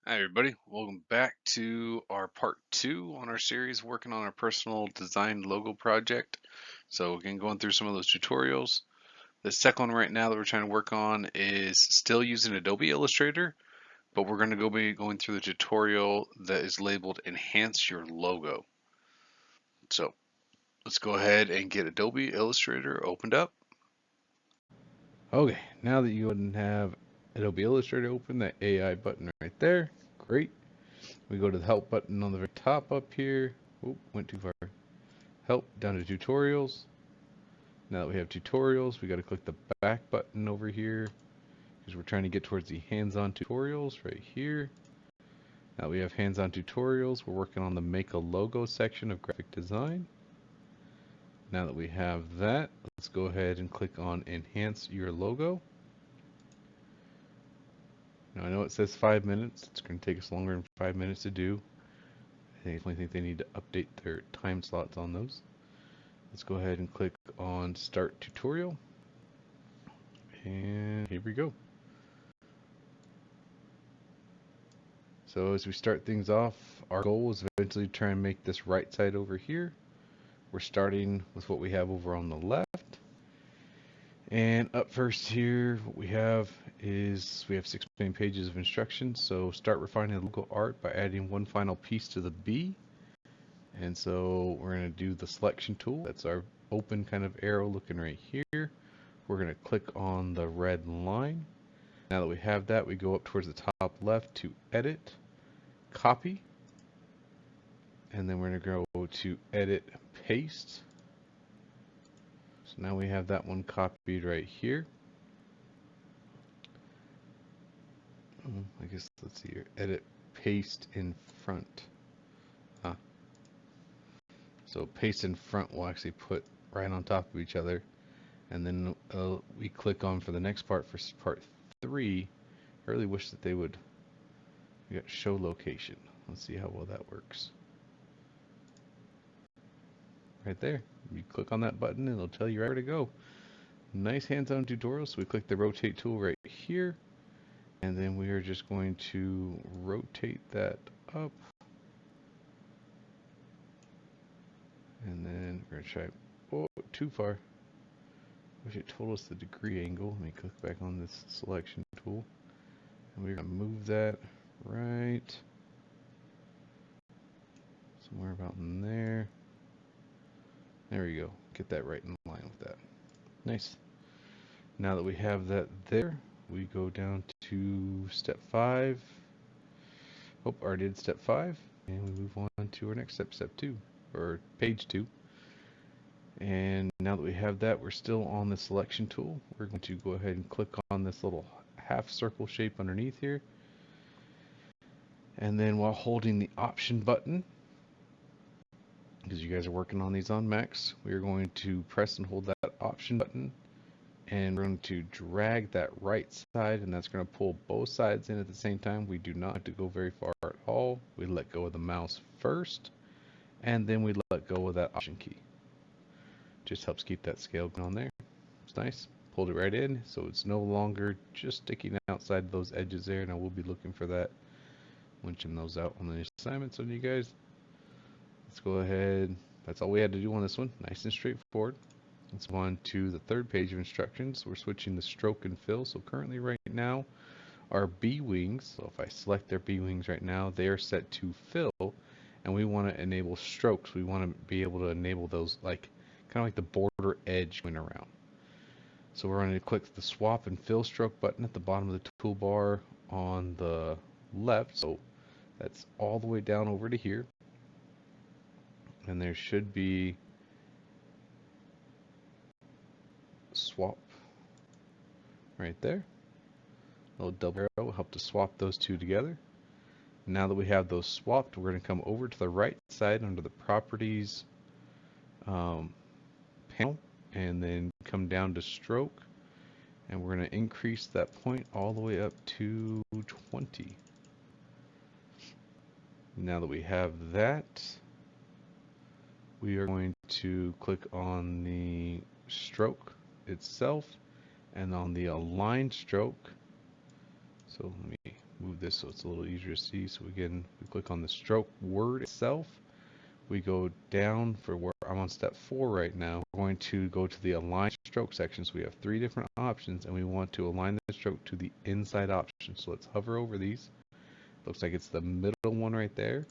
Hi, everybody. Welcome back to our part two on our series working on our personal design logo project. So, again, going through some of those tutorials. The second one right now that we're trying to work on is still using Adobe Illustrator, but we're going to be going through the tutorial that is labeled Enhance Your Logo. So, let's go ahead and get Adobe Illustrator opened up. Okay, now that you have Adobe Illustrator open, that AI button right there, great. We go to the help button on the very top up here. Oop, went too far. Help, down to tutorials. Now that we have tutorials, we got to click the back button over here because we're trying to get towards the hands-on tutorials right here. Now we have hands-on tutorials. We're working on the make a logo section of graphic design. Now that we have that, let's go ahead and click on enhance your logo. Now I know it says 5 minutes. It's going to take us longer than 5 minutes to do. I definitely think they need to update their time slots on those. Let's go ahead and click on Start Tutorial. And here we go. So as we start things off, our goal is eventually to try and make this right side over here. We're starting with what we have over on the left. And up first here, what we have is we have 6 main pages of instructions. So start refining the logo art by adding one final piece to the B. And so we're going to do the selection tool. That's our open kind of arrow looking right here. We're going to click on the red line. Now that we have that, we go up towards the top left to edit, copy, and then we're going to go to edit, paste. So now we have that one copied right here. I guess let's see here, edit, paste in front. So paste in front will actually put right on top of each other. And then we click on for the next part, for part 3. I really wish that they would. We got show location. Let's see how well that works. Right there. You click on that button and it'll tell you right where to go. Nice hands-on tutorial. So we click the rotate tool right here. And then we are just going to rotate that up. And then we're going to try, oh, too far. Wish it told us the degree angle. Let me click back on this selection tool. And we're going to move that right somewhere about in there. There we go. Get that right in line with that. Nice. Now that we have that there, we go down to step 5. Oh, already did step 5. And we move on to our next step, step 2, or page 2. And now that we have that, we're still on the selection tool. We're going to go ahead and click on this little half circle shape underneath here. And then while holding the option button, because you guys are working on these on Macs, we are going to press and hold that option button, and we're going to drag that right side, and that's going to pull both sides in at the same time. We do not have to go very far at all. We let go of the mouse first, and then we let go of that option key. Just helps keep that scale going on there. It's nice. Pulled it right in, so it's no longer just sticking outside those edges there, and I will be looking for that, winching those out on the assignments on you guys. Let's go ahead. That's all we had to do on this one. Nice and straightforward. Let's move on to the third page of instructions. We're switching the stroke and fill. So currently right now, our B wings, so if I select their B wings right now, they are set to fill, and we want to enable strokes. We want to be able to enable those like kind of like the border edge going around. So we're going to click the swap and fill stroke button at the bottom of the toolbar on the left. So that's all the way down over to here. And there should be swap right there. A little double arrow will help to swap those two together. Now that we have those swapped, we're going to come over to the right side under the properties panel, and then come down to stroke, and we're going to increase that point all the way up to 20. Now that we have that, we are going to click on the stroke itself and on the align stroke. So let me move this so it's a little easier to see. So again, we click on the stroke word itself. We go down for where I'm on step 4 right now. We're going to go to the align stroke section. So we have 3 different options and we want to align the stroke to the inside option. So let's hover over these. Looks like it's the middle one right there.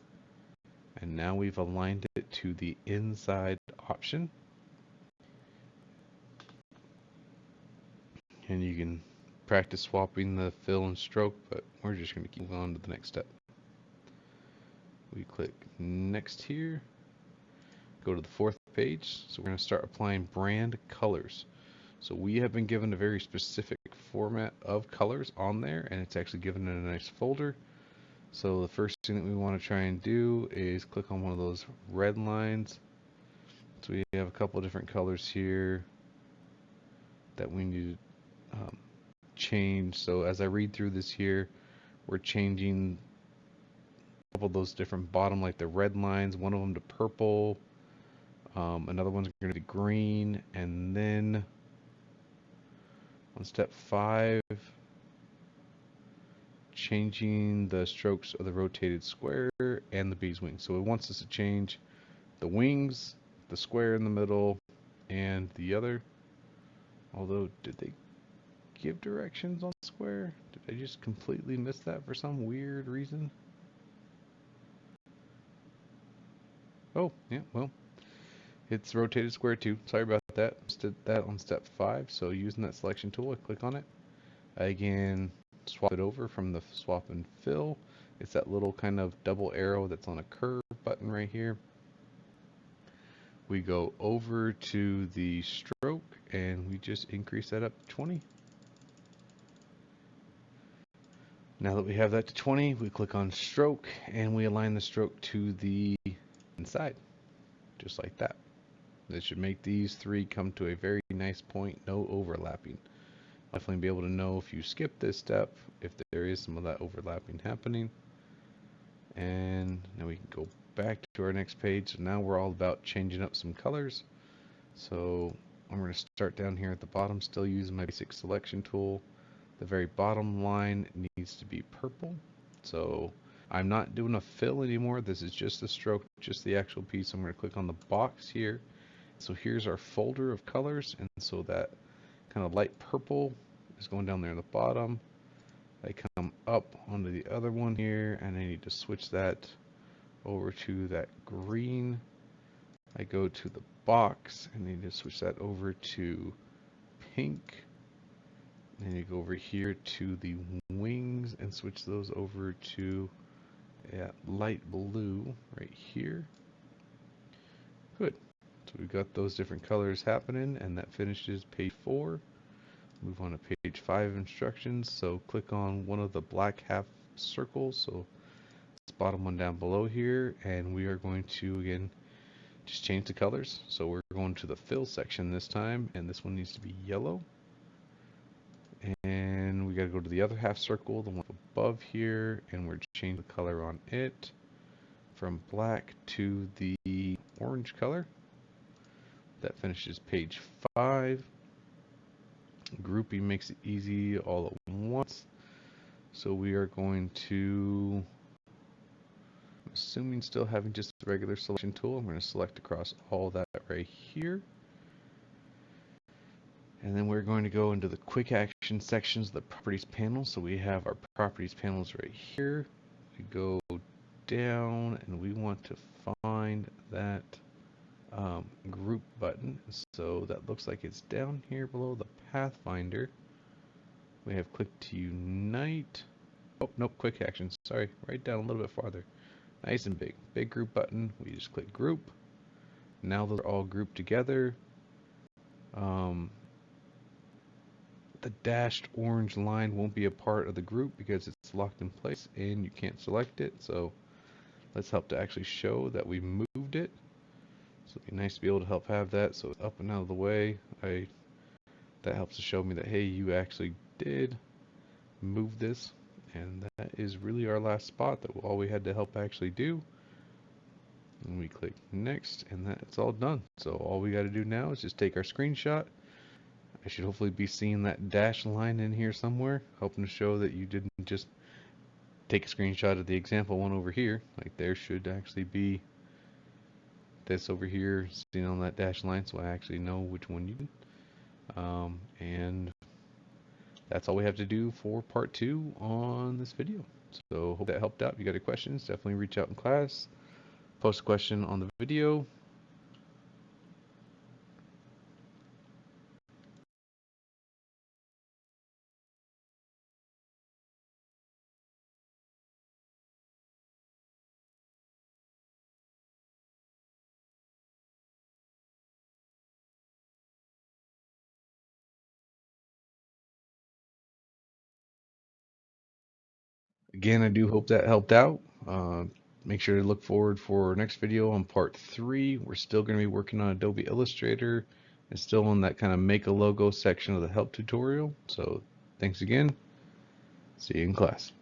And now we've aligned it to the inside option. And you can practice swapping the fill and stroke, but we're just going to keep on to the next step. We click next here, go to the 4th page. So we're going to start applying brand colors. So we have been given a very specific format of colors on there, and it's actually given in a nice folder. So the first thing that we want to try and do is click on one of those red lines. So we have a couple of different colors here that we need to change. So as I read through this here, we're changing a couple of those different bottom, like the red lines, one of them to purple, another one's going to be green, and then on step 5, changing the strokes of the rotated square and the bee's wings. So it wants us to change the wings, the square in the middle, and the other. Although, did they give directions on the square? Did I just completely miss that for some weird reason? Oh, yeah, well, it's rotated square too. Sorry about that. Just did that on step 5. So using that selection tool, I click on it. Again, swap it over from the swap and fill. It's that little kind of double arrow that's on a curve button right here. We go over to the stroke and we just increase that up to 20. Now that we have that to 20, we click on stroke and we align the stroke to the inside, just like that. This should make these 3 come to a very nice point, no overlapping. Definitely be able to know if you skip this step, if there is some of that overlapping happening. And now we can go back to our next page. So now we're all about changing up some colors. So I'm going to start down here at the bottom, still using my basic selection tool. The very bottom line needs to be purple. So I'm not doing a fill anymore. This is just the stroke, just the actual piece. I'm going to click on the box here. So here's our folder of colors. And so that kind of light purple is going down there in the bottom. I come up onto the other one here and I need to switch that over to that green. I go to the box and I need to switch that over to pink. And you go over here to the wings and switch those over to light blue right here. Good. So we've got those different colors happening, and that finishes page 4. Move on to page 5 instructions. So click on one of the black half circles. So this bottom one down below here, and we are going to again just change the colors. So we're going to the fill section this time, and this one needs to be yellow. And we got to go to the other half circle, the one above here, and we're changing the color on it from black to the orange color. That finishes page 5. Grouping makes it easy all at once. So we are going to, I'm assuming still having just the regular selection tool, I'm going to select across all that right here. And then we're going to go into the quick action sections of the properties panel. So we have our properties panels right here. We go down and we want to find that group button. So that looks like it's down here below the Pathfinder. We have click to unite. Oh, nope, quick actions. Sorry, right down a little bit farther. Nice and big. Big group button. We just click group. Now those are all grouped together. The dashed orange line won't be a part of the group because it's locked in place and you can't select it. So let's help to actually show that we moved it. So it'd be nice to be able to help have that so it's up and out of the way. That helps to show me that, hey, you actually did move this. And that is really our last spot that all we had to help actually do. And we click next and that's all done. So all we got to do now is just take our screenshot. I should hopefully be seeing that dash line in here somewhere, hoping to show that you didn't just take a screenshot of the example one over here. Like there should actually be this over here seen on that dashed line, so I actually know which one you did. And that's all we have to do for part 2 on this video. So hope that helped out. If you got any questions, definitely reach out in class. Post a question on the video. Again, I do hope that helped out. Make sure to look forward for our next video on part 3. We're still going to be working on Adobe Illustrator and still on that kind of make a logo section of the help tutorial. So thanks again. See you in class.